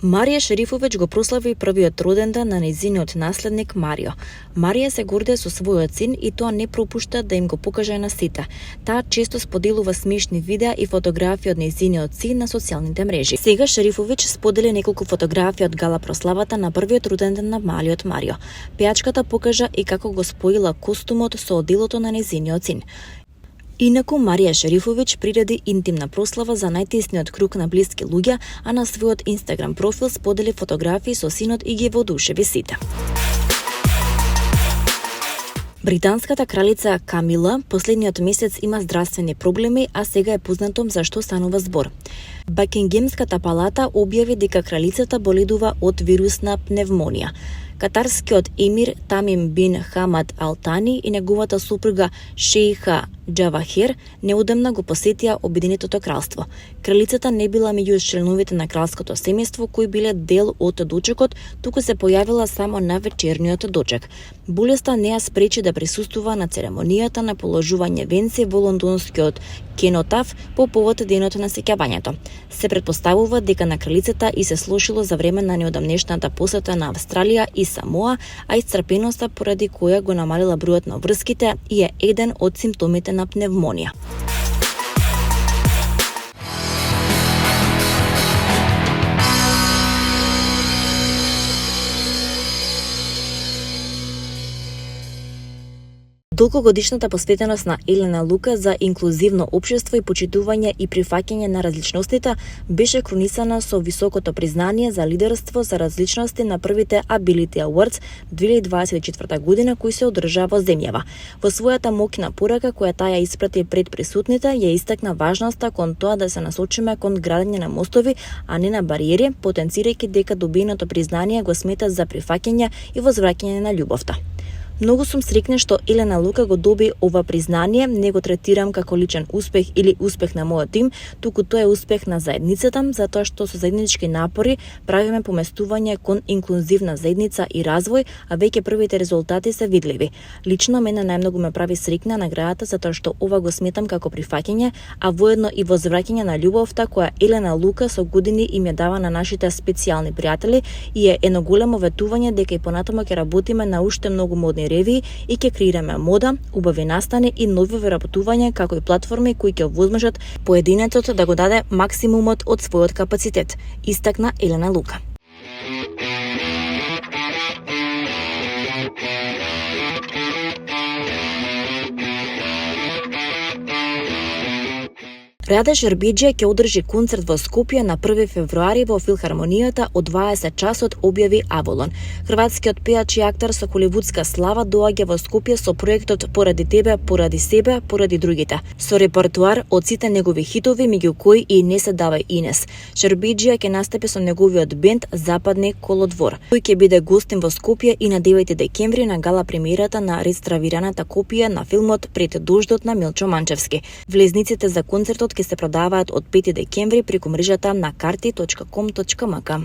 Марија Шерифовиќ го прослави првиот роденден на нејзиниот наследник Марио. Марија се гордее со својот син и тоа не пропушта да им го покаже на сите. Таа често споделува смешни видеа и фотографии од нејзиниот син на социјалните мрежи. Сега Шерифовиќ сподели неколку фотографии од гала прославата на првиот роденден на малиот Марио. Пејачката покажа и како го споила костумот со оделото на нејзиниот син. Инаку, Марија Шерифовиќ приреди интимна прослава за најтесниот круг на блиски луѓе, а на својот Инстаграм профил сподели фотографии со синот и ги воодушеви сите. Британската кралица Камила последниот месец има здравствени проблеми, а сега е познато за што станува збор. Бакингемската палата објави дека кралицата боледува од вирусна пневмонија. Катарскиот емир Тамим бин Хамад Ал Тани и неговата супруга Шејха Џавахир неодамна го посетија Обединетото кралство. Кралицата не била меѓу членовите на кралското семејство кои биле дел од дочекот, туку се појавила само на вечерниот дочек. Болеста не ја спречи да присуствува на церемонијата на положување венци во лондонскиот Кенотаф по повод денот на сеќавањето. Се претпоставува дека на кралицата и се слошило за време на неодамнешната посета на Австралија и Самоа, а исцрпеноста поради која го намалила бројот на врските и е еден од симптомите на пневмонија. Долгогодишната посветеност на Елена Лука за инклузивно општество и почитување и прифаќање на различностите беше кронисана со високото признание за лидерство за различности на првите Ability Awards 2024 година кои се одржаа во земјава. Во својата моќна порака која таа ја испрати пред присутните, ја истакна важноста кон тоа да се насочиме кон градење на мостови, а не на бариери, потенцирајќи дека добиеното признание го смета за прифаќање и возвраќање на љубовта. Многу сум среќна што Елена Лука го доби ова признание, не го третирам како личен успех или успех на мојот тим, туку тоа е успех на заедницата, затоа што со заеднички напори правиме поместување кон инклузивна заедница и развој, а веќе првите резултати се видливи. Лично мене најмногу ме прави среќна наградата затоа што ова го сметам како прифаќање, а воедно и возвраќање на љубовта која Елена Лука со години им ја дава на нашите специјални пријатели и е едно големо ветување дека и понатаму ќе работиме на уште многу модни ревии и ќе креираме мода, убави настани и нови вработувања како и платформи кои ќе овозможат поединецот да го даде максимумот од својот капацитет, истакна Елена Лука. Раде Шербеџија ќе одржи концерт во Скопје на 1 февруари во Филхармонијата од 20 часот, објави Аволон. Хрватскиот пејач и актер со холивудска слава доаѓа во Скопје со проектот Поради тебе, поради себе, поради другите, со репертоар од сите негови хитови, меѓу кои и Не се давај Инес. Шербеџија ќе настапи со неговиот бенд Западни колодвор. Тој ќе биде гостин во Скопје и на 9 декември на гала премиерата на реставрираната копија на филмот Пред дождот на Милчо Манчевски. Влезниците за концертот ќе се продаваат од 5 декември преку мрежата на karti.com.mk.